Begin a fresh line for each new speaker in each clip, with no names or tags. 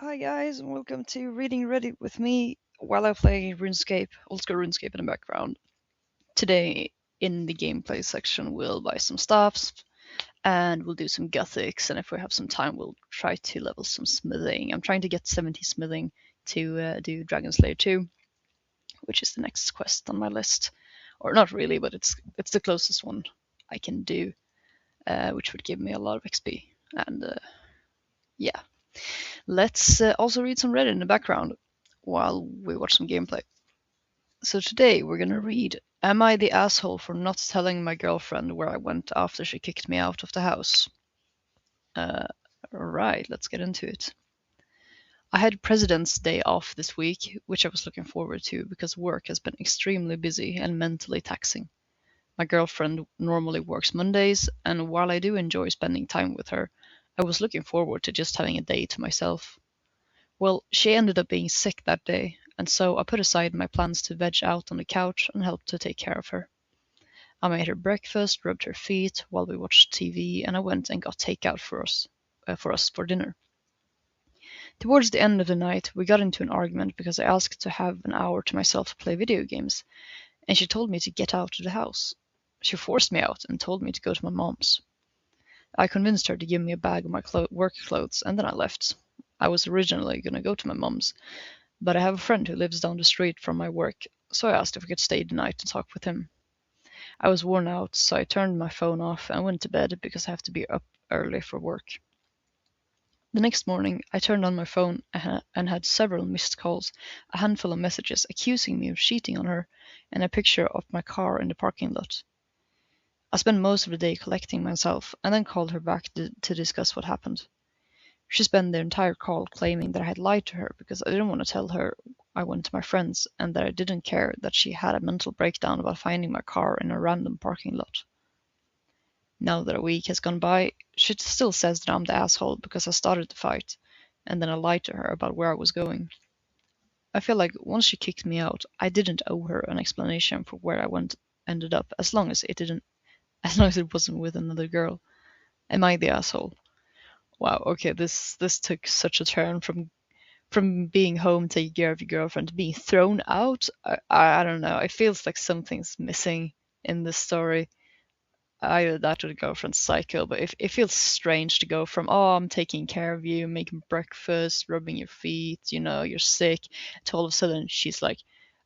Hi guys, and welcome to Reading Reddit with me while I play RuneScape, old school RuneScape in the background. Today, in the gameplay section, we'll buy some stuffs and we'll do some Guthix, and if we have some time, we'll try to level some smithing. I'm trying to get 70 smithing to do Dragon Slayer 2, which is the next quest on my list. Or not really, but it's the closest one I can do, which would give me a lot of XP. And yeah. Let's also read some Reddit in the background while we watch some gameplay. So today we're gonna read, Am I the asshole for not telling my girlfriend where I went after she kicked me out of the house? Alright, let's get into it. I had President's Day off this week, which I was looking forward to because work has been extremely busy and mentally taxing. My girlfriend normally works Mondays, and while I do enjoy spending time with her, I was looking forward to just having a day to myself. Well, she ended up being sick that day, and so I put aside my plans to veg out on the couch and help to take care of her. I made her breakfast, rubbed her feet while we watched TV, and I went and got takeout for us for dinner. Towards the end of the night, we got into an argument because I asked to have an hour to myself to play video games, and she told me to get out of the house. She forced me out and told me to go to my mom's. I convinced her to give me a bag of my work clothes, and then I left. I was originally going to go to my mom's, but I have a friend who lives down the street from my work, so I asked if I could stay the night and talk with him. I was worn out, so I turned my phone off and went to bed because I have to be up early for work. The next morning, I turned on my phone and had several missed calls, a handful of messages accusing me of cheating on her, and a picture of my car in the parking lot. I spent most of the day collecting myself and then called her back to discuss what happened. She spent the entire call claiming that I had lied to her because I didn't want to tell her I went to my friend's and that I didn't care that she had a mental breakdown about finding my car in a random parking lot. Now that a week has gone by, she still says that I'm the asshole because I started the fight, and then I lied to her about where I was going. I feel like once she kicked me out, I didn't owe her an explanation for where I ended up, as long as it wasn't with another girl. Am I the asshole? Wow, okay, this took such a turn from being home taking care of your girlfriend to being thrown out. I don't know. It feels like something's missing in this story. Either that or the girlfriend's psycho, but it feels strange to go from, oh, I'm taking care of you, making breakfast, rubbing your feet, you're sick, to all of a sudden she's like,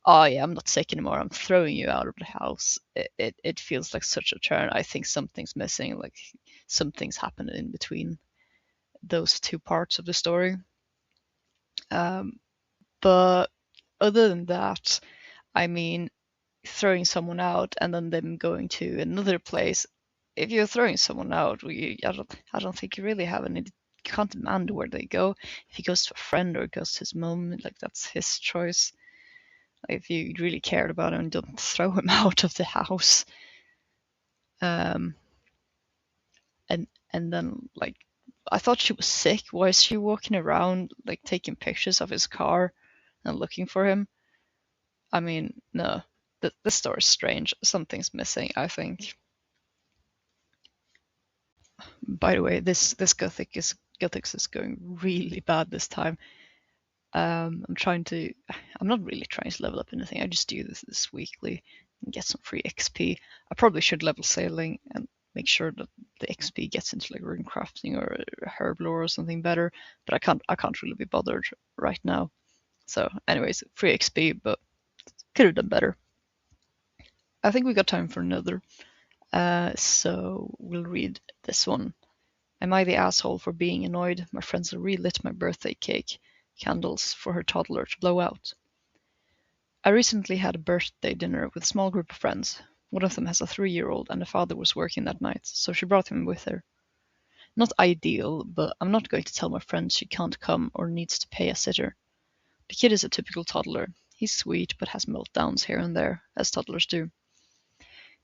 oh yeah, I'm not sick anymore, I'm throwing you out of the house. It feels like such a turn. I think something's missing, like something's happened in between those two parts of the story. But other than that, I mean, throwing someone out and then them going to another place. If you're throwing someone out, I don't think you really have any. You can't demand where they go. If he goes to a friend or goes to his mum, like that's his choice. If you really cared about him, don't throw him out of the house. Um, and then like, I thought she was sick. Why is she walking around like taking pictures of his car and looking for him? I mean, no, the story's strange. Something's missing, I think. By the way, this Guthix is going really bad this time. I'm not really trying to level up anything. I just do this weekly and get some free XP. I probably should level sailing and make sure that the XP gets into like rune crafting or herb lore or something better. But I can't really be bothered right now. So, anyways, free XP, but could have done better. I think we got time for another. So we'll read this one. Am I the asshole for being annoyed my friends relit my birthday cake candles for her toddler to blow out? I recently had a birthday dinner with a small group of friends. One of them has a 3-year-old and the father was working that night, so she brought him with her. Not ideal, but I'm not going to tell my friend she can't come or needs to pay a sitter. The kid is a typical toddler. He's sweet but has meltdowns here and there, as toddlers do.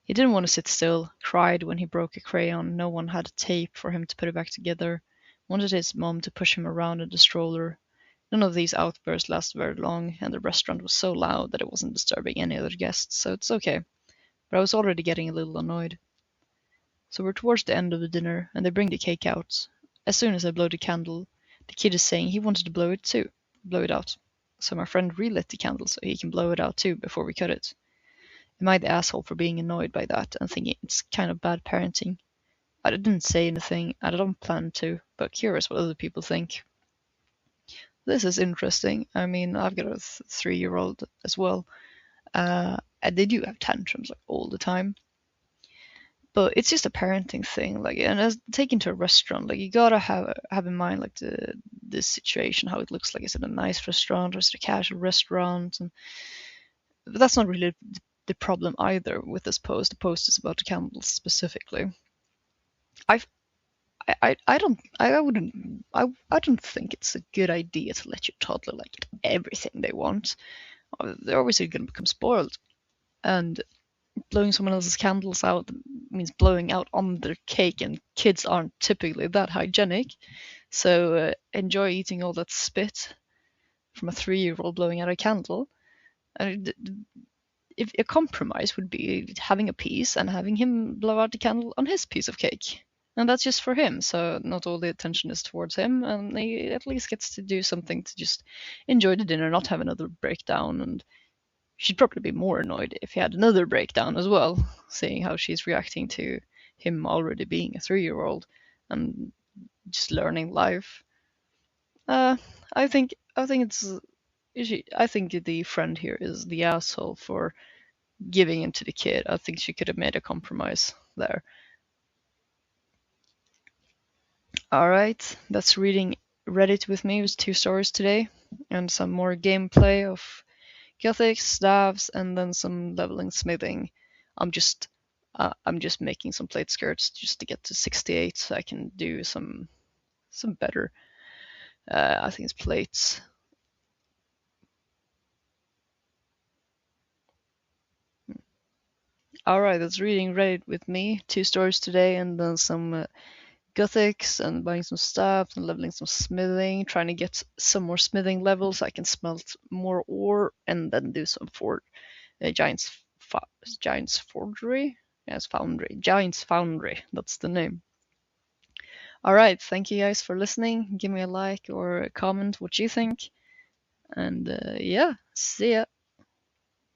He didn't want to sit still, cried when he broke a crayon, no one had tape for him to put it back together, wanted his mom to push him around in the stroller. None of these outbursts lasted very long, and the restaurant was so loud that it wasn't disturbing any other guests, so it's okay. But I was already getting a little annoyed. So we're towards the end of the dinner, and they bring the cake out. As soon as I blow the candle, The kid is saying he wanted to blow it out. So my friend relit the candle so he can blow it out too before we cut it. Am I the asshole for being annoyed by that and thinking it's kind of bad parenting? I didn't say anything, and I don't plan to, but curious what other people think. This is interesting. I mean, I've got a 3-year-old as well, and they do have tantrums like all the time. But it's just a parenting thing, like, and as taken to a restaurant, like you gotta have in mind like this situation, how it looks like. Is it a nice restaurant or is it a casual restaurant? But that's not really the problem either with this post. The post is about the candles specifically. I've I don't think it's a good idea to let your toddler like get everything they want. They're always going to become spoiled, and blowing someone else's candles out means blowing out on their cake, and kids aren't typically that hygienic. So enjoy eating all that spit from a 3-year-old blowing out a candle. And if a compromise would be having a piece and having him blow out the candle on his piece of cake. And that's just for him, so not all the attention is towards him, and he at least gets to do something to just enjoy the dinner, not have another breakdown. And she'd probably be more annoyed if he had another breakdown as well, seeing how she's reacting to him already being a 3-year-old and just learning life. I think I think the friend here is the asshole for giving in to the kid. I think she could have made a compromise there. All right, that's reading Reddit with me. It was 2 stories today, and some more gameplay of Guthix, staves, and then some leveling smithing. I'm just making some plate skirts just to get to 68, so I can do some better. I think it's plates. All right, that's reading Reddit with me. 2 stories today, and then some Guthix and buying some stuff and leveling some smithing, trying to get some more smithing levels so I can smelt more ore and then do some Giant's Forgery? Yes, Foundry. Giant's Foundry, that's the name. All right, thank you guys for listening. Give me a like or a comment what you think. And yeah, see ya.